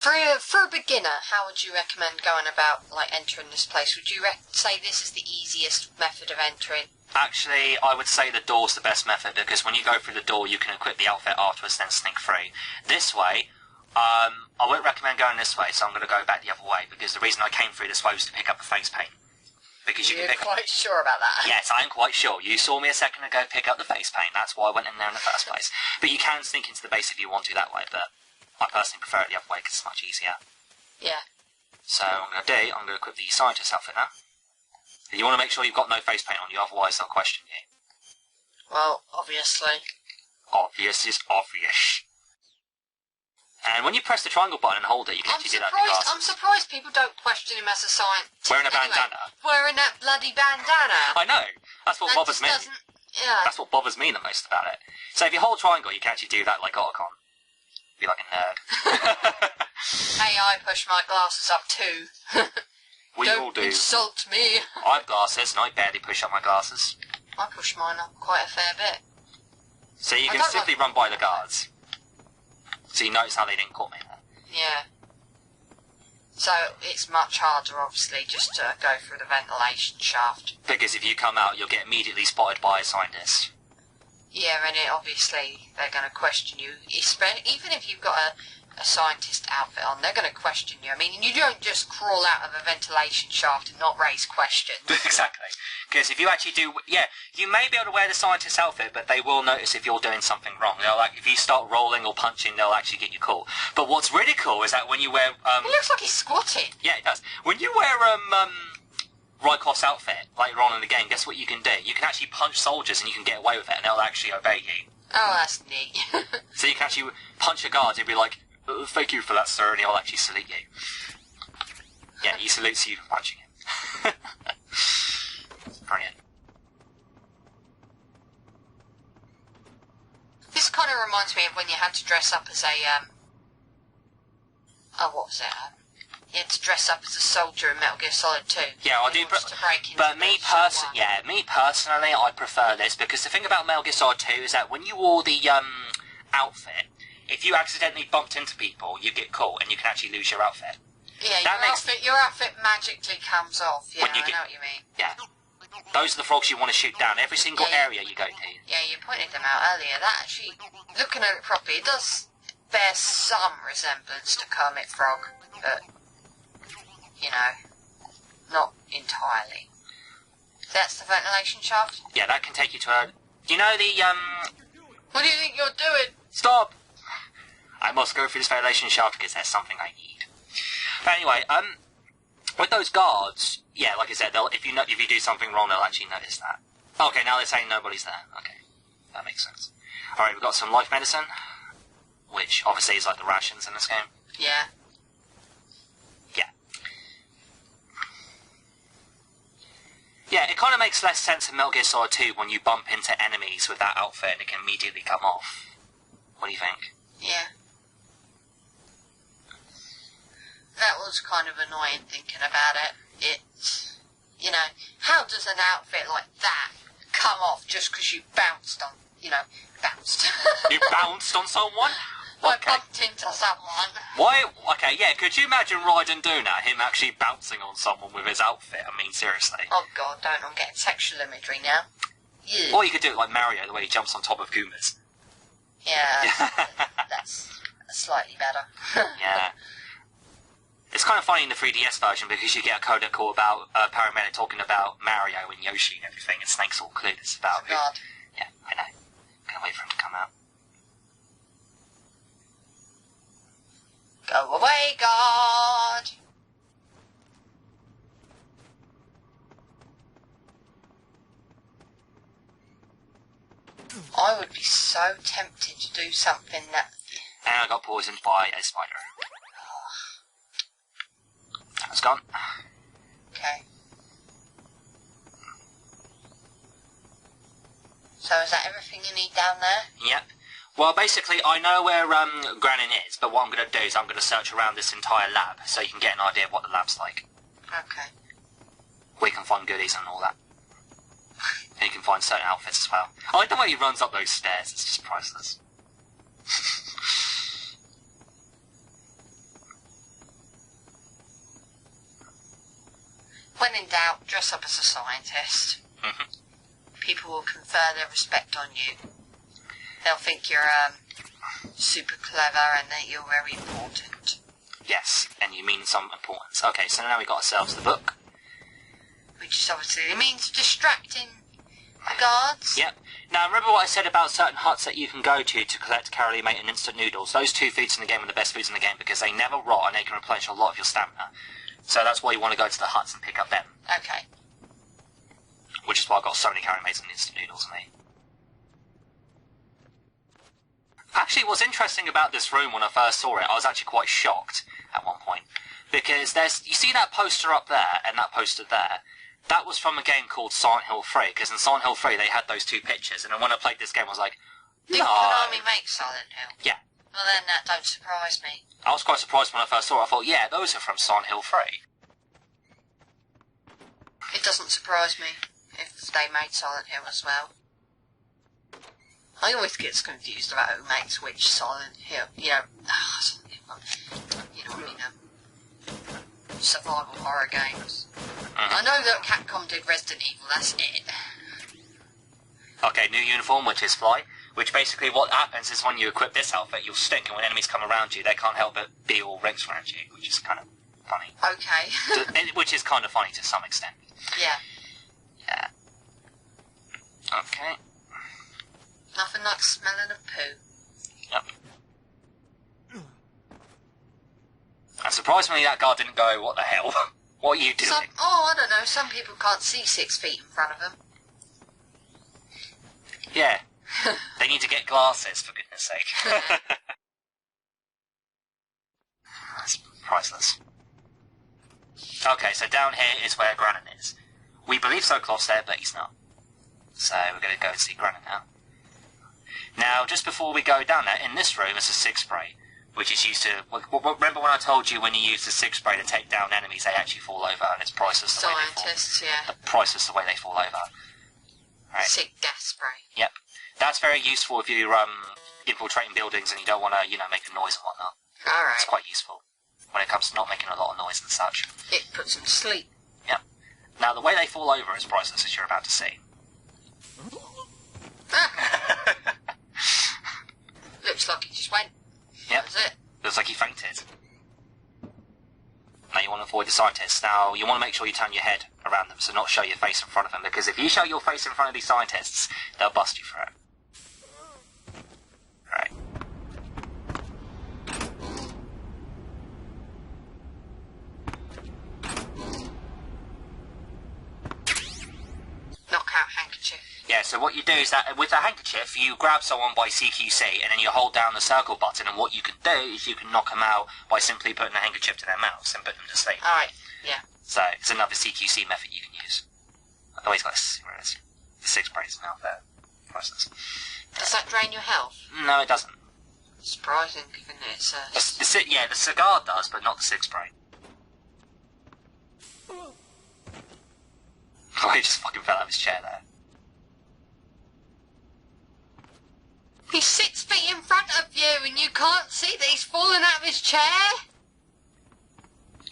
For a beginner, how would you recommend going about, like, entering this place? Would you say this is the easiest method of entering? Actually, I would say the door's the best method, because when you go through the door, you can equip the outfit afterwards, then sneak through. This way, I wouldn't recommend going this way, so I'm going to go back the other way, because the reason I came through this way was to pick up the face paint. Because You're quite sure about that? Yes, I am quite sure. You saw me a second ago pick up the face paint, that's why I went in there in the first place. But you can sneak into the base if you want to that way, but I personally prefer it the other way because it's much easier. Yeah. So what I'm going to do, I'm going to equip the scientist outfit now. You want to make sure you've got no face paint on you, otherwise they'll question you. Well, obviously. Obvious is obvious. And when you press the triangle button and hold it, you can actually do that with your glasses. I'm surprised people don't question him as a scientist. Wearing a bandana. Wearing that bloody bandana. I know. That's what bothers me. Yeah. That's what bothers me the most about it. So if you hold triangle, you can actually do that like Otacon. Be like a nerd. Hey, I push my glasses up too. We all do. Don't insult me. I have glasses and I barely push up my glasses. I push mine up quite a fair bit. So you can simply run by the guards. So you notice how they didn't caught me there. Yeah. So it's much harder, obviously, just to go through the ventilation shaft. Because if you come out, you'll get immediately spotted by a scientist. Yeah, and obviously they're going to question you. Even if you've got a scientist outfit on, they're going to question you. I mean, you don't just crawl out of a ventilation shaft and not raise questions. Exactly. Because if you actually do, yeah, you may be able to wear the scientist outfit, but they will notice if you're doing something wrong. They'll, like, if you start rolling or punching, they'll actually get you caught. But what's really cool is that when you wear, It looks like he's squatting. Yeah, it does. When you wear, Rykov's outfit later on in the game, guess what you can do? You can actually punch soldiers and you can get away with it and they'll actually obey you. Oh, that's neat. So you can actually punch a guard, he'll be like, thank you for that, sir, and he'll actually salute you. Yeah, he salutes you for punching him. Brilliant. This kind of reminds me of when you had to dress up as a, what was it? You had to dress up as a soldier in Metal Gear Solid 2. Yeah, I do, but me personally, I prefer this, because the thing about Metal Gear Solid 2 is that when you wore the, outfit, if you accidentally bumped into people, you get caught, and you can actually lose your outfit. Yeah, your outfit magically comes off, yeah, I know what you mean. Yeah. Those are the frogs you want to shoot down, every single area you go to. Yeah, you pointed them out earlier. That actually, looking at it properly, it does bear some resemblance to Kermit Frog, but, you know, not entirely. That's the ventilation shaft? Yeah, that can take you to a... Do you know the, What do you think you're doing? Stop! I must go through this ventilation shaft because there's something I need. But anyway, with those guards, yeah, like I said, if you do something wrong, they'll actually notice that. Okay, now they're saying nobody's there. Okay, that makes sense. Alright, we've got some life medicine, which obviously is like the rations in this game. Yeah. Yeah. Yeah, it kind of makes less sense in Metal Gear Solid 2 when you bump into enemies with that outfit and it can immediately come off. What do you think? Yeah. That was kind of annoying thinking about it. It's, you know, how does an outfit like that come off just because you bounced on, bounced? You bounced on someone? I bumped into someone. Why? Okay, yeah, could you imagine Raiden doing that? Him actually bouncing on someone with his outfit? I mean, seriously. Oh god, I'm getting sexual imagery now. Yeah. Or you could do it like Mario, the way he jumps on top of Goombas. Yeah, that's slightly better. Yeah. It's kind of funny in the 3DS version because you get a codec call about a paramedic talking about Mario and Yoshi and everything, and Snake's all clueless about it. God. Yeah, I know. Can't wait for him to come out. Go away, God! I would be so tempted to do something that... And I got poisoned by a spider. That was gone. Okay. So is that everything you need down there? Yep. Well, basically, I know where Granin is, but what I'm going to do is I'm going to search around this entire lab so you can get an idea of what the lab's like. Okay. We can find goodies and all that. And you can find certain outfits as well. I like the way he runs up those stairs, it's just priceless. When in doubt, dress up as a scientist. People will confer their respect on you. They'll think you're super clever and that you're very important. Yes, and you mean some importance. Okay, so now we got ourselves the book. Which is obviously means distracting the guards. Yep. Now, remember what I said about certain huts that you can go to collect Carolee Mate and instant noodles? Those 2 foods in the game are the best foods in the game because they never rot and they can replenish a lot of your stamina. So that's why you want to go to the huts and pick up them. Okay. Which is why I got so many Carolee Mates and instant noodles in me. Actually, what's interesting about this room when I first saw it, I was actually quite shocked at one point. Because you see that poster up there and that poster there? That was from a game called Silent Hill 3, because in Silent Hill 3 they had those 2 pictures, and then when I played this game I was like, no. Did Konami make Silent Hill? Yeah. Well then, that don't surprise me. I was quite surprised when I first saw it. I thought, yeah, those are from Silent Hill 3. It doesn't surprise me if they made Silent Hill as well. I always get confused about who makes which Silent Hill. You know, you know what I mean? Survival horror games. I know that Capcom did Resident Evil, that's it. Okay, new uniform, which is Fly. Which basically what happens is when you equip this outfit, you'll stink, and when enemies come around you, they can't help but be all rings around you, which is kind of funny. Okay. Which is kind of funny to some extent. Yeah. Yeah. Okay. Nothing like smelling of poo. Yep. And surprisingly, that guard didn't go, what the hell? What are you doing? I don't know, some people can't see 6 feet in front of them. Yeah. They need to get glasses, for goodness sake. That's priceless. Okay, so down here is where Granin is. We believe Sokolov's there, but he's not. So we're going to go and see Granin now. Now, just before we go down there, in this room is a 6 spray, which is used to... Remember when I told you when you use the 6 spray to take down enemies, they actually fall over, and it's priceless the way they fall. Scientists, yeah. Priceless the way they fall over. Right. Sick gas spray. Yep. That's very useful if you're infiltrating buildings and you don't want to, make a noise and whatnot. Alright. It's quite useful when it comes to not making a lot of noise and such. It puts them to sleep. Yep. Now, the way they fall over is priceless, as you're about to see. Looks like he just went. Yep. That's it. Looks like he fainted. Now, you want to avoid the scientists. Now, you want to make sure you turn your head around them, so not show your face in front of them, because if you show your face in front of these scientists, they'll bust you for it. Right. Knockout handkerchief. Yeah, so what you do is that with the handkerchief, you grab someone by CQC, and then you hold down the circle button, and what you can do is you can knock them out by simply putting a handkerchief to their mouths and put them to sleep. Alright, yeah. So, it's another CQC method you can use. Oh, he's got the 6 spray is now there. Priceless. Does that drain your health? No, it doesn't. Surprising, given it's the cigar does, but not the 6 spray. Oh, he just fucking fell out of his chair there. He's 6 feet in front of you and you can't see that he's fallen out of his chair?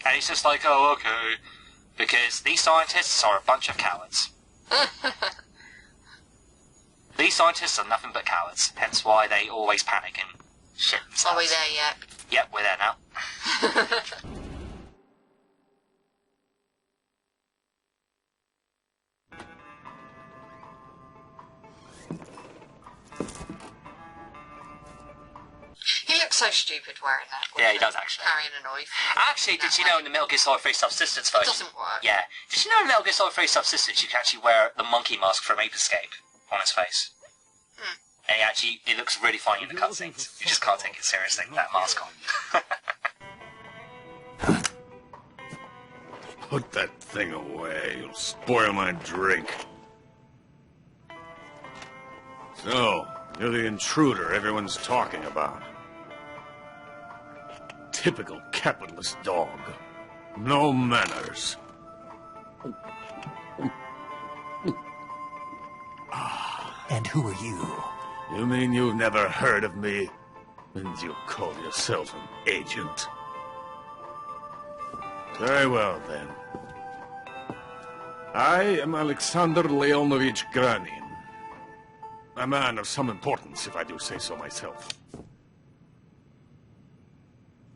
And he's just like, oh, okay. Because these scientists are a bunch of cowards. These scientists are nothing but cowards, hence why they always panic and shit themselves. Are we there yet? Yep, we're there now. He looks so stupid wearing that. Yeah, he does actually. Carrying a knife. Actually, did you know in the Metal Gear Solid 3 Subsistence version... It doesn't work. Yeah. Did you know in Metal Gear Solid 3 Subsistence you can actually wear the monkey mask from Ape Escape on his face? And it looks really funny in the cutscenes. You just can't take it seriously with that mask on. Put that thing away. You'll spoil my drink. So, you're the intruder everyone's talking about. Typical capitalist dog. No manners. And who are you? You mean you've never heard of me? And you call yourself an agent? Very well, then. I am Alexander Leonovich Granin. A man of some importance, if I do say so myself.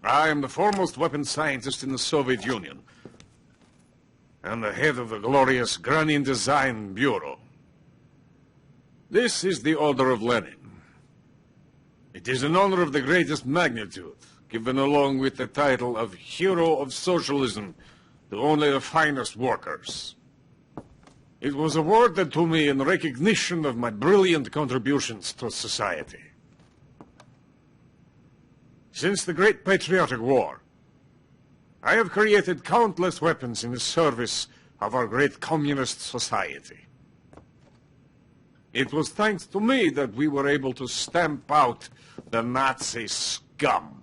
I am the foremost weapons scientist in the Soviet Union, and the head of the glorious Granin Design Bureau. This is the Order of Lenin. It is an honor of the greatest magnitude, given along with the title of Hero of Socialism to only the finest workers. It was awarded to me in recognition of my brilliant contributions to society. Since the Great Patriotic War, I have created countless weapons in the service of our great communist society. It was thanks to me that we were able to stamp out the Nazi scum.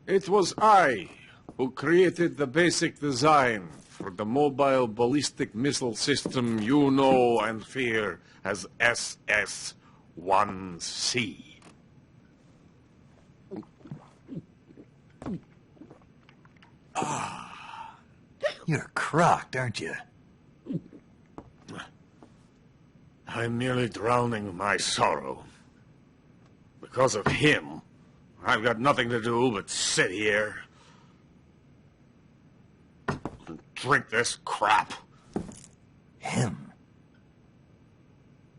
It was I who created the basic design for the mobile ballistic missile system you know and fear as SS-1C. You're crocked, aren't you? I'm merely drowning my sorrow. Because of him, I've got nothing to do but sit here and drink this crap. Him?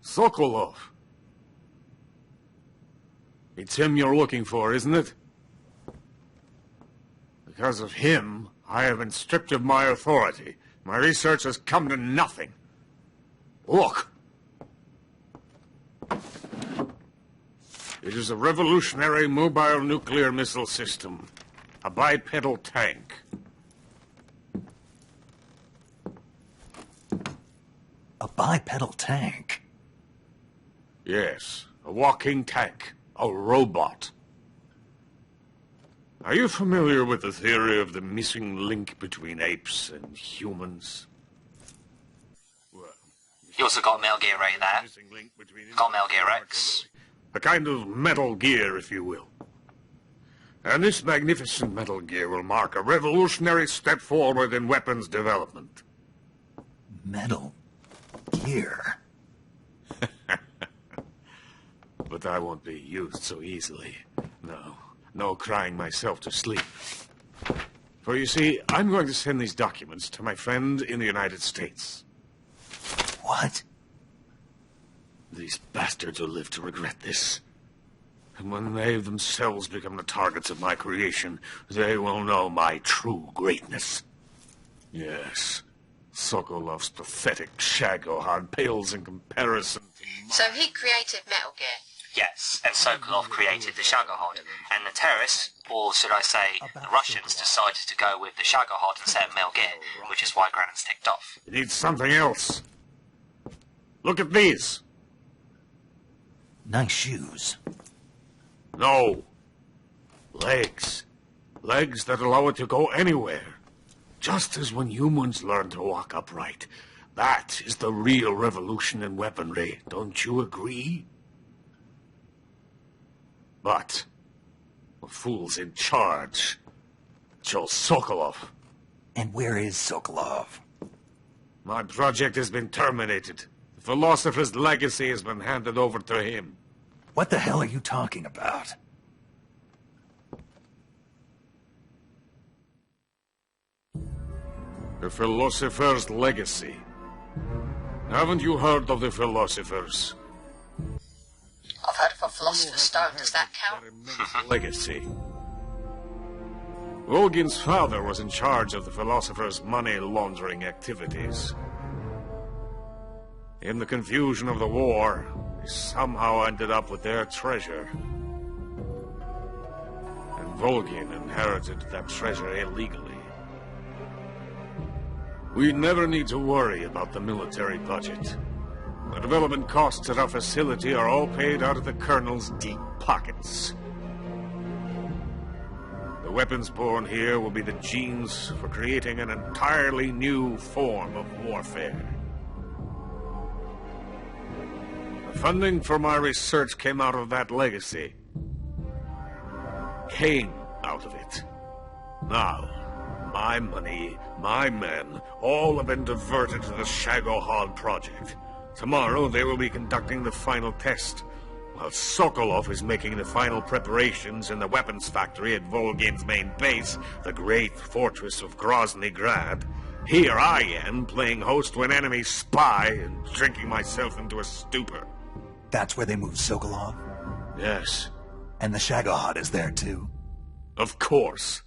Sokolov. It's him you're looking for, isn't it? Because of him, I have been stripped of my authority. My research has come to nothing. Look. It is a revolutionary mobile nuclear missile system. A bipedal tank. A bipedal tank? Yes, a walking tank. A robot. Are you familiar with the theory of the missing link between apes and humans? Well, You also got Metal Gear Ray there. missing link between Got Metal Gear X. a kind of Metal Gear, if you will. And this magnificent Metal Gear will mark a revolutionary step forward in weapons development. Metal Gear? But I won't be used so easily. No crying myself to sleep. For you see, I'm going to send these documents to my friend in the United States. What? These bastards will live to regret this. And when they themselves become the targets of my creation, they will know my true greatness. Yes, Sokolov's pathetic Shagohod pales in comparison to So he created Metal Gear. Yes, and Sokolov created the Shagohod, and the terrorists, or should I say, the Russians, decided to go with the Shagohod instead of Metal Gear, which is why Granin's ticked off. It needs something else. Look at these. Nice shoes. No. Legs. Legs that allow it to go anywhere. Just as when humans learn to walk upright. That is the real revolution in weaponry. Don't you agree? But the fool's in charge. Joe Sokolov. And where is Sokolov? My project has been terminated. The philosopher's legacy has been handed over to him. What the hell are you talking about? The philosopher's legacy. Haven't you heard of the philosophers? I've heard of a philosopher's stone. Does that count? Legacy. Volgin's father was in charge of the philosopher's money laundering activities. In the confusion of the war, he somehow ended up with their treasure. And Volgin inherited that treasure illegally. We never need to worry about the military budget. The development costs at our facility are all paid out of the Colonel's deep pockets. The weapons born here will be the genes for creating an entirely new form of warfare. The funding for my research came out of that legacy. Came out of it. Now, My money, my men, all have been diverted to the Shagohod project. Tomorrow they will be conducting the final test, while Sokolov is making the final preparations in the weapons factory at Volgin's main base, the great fortress of Grozny Grad. Here I am, playing host to an enemy spy and drinking myself into a stupor. That's where they moved Sokolov? Yes, And the Shagohod is there too? of course.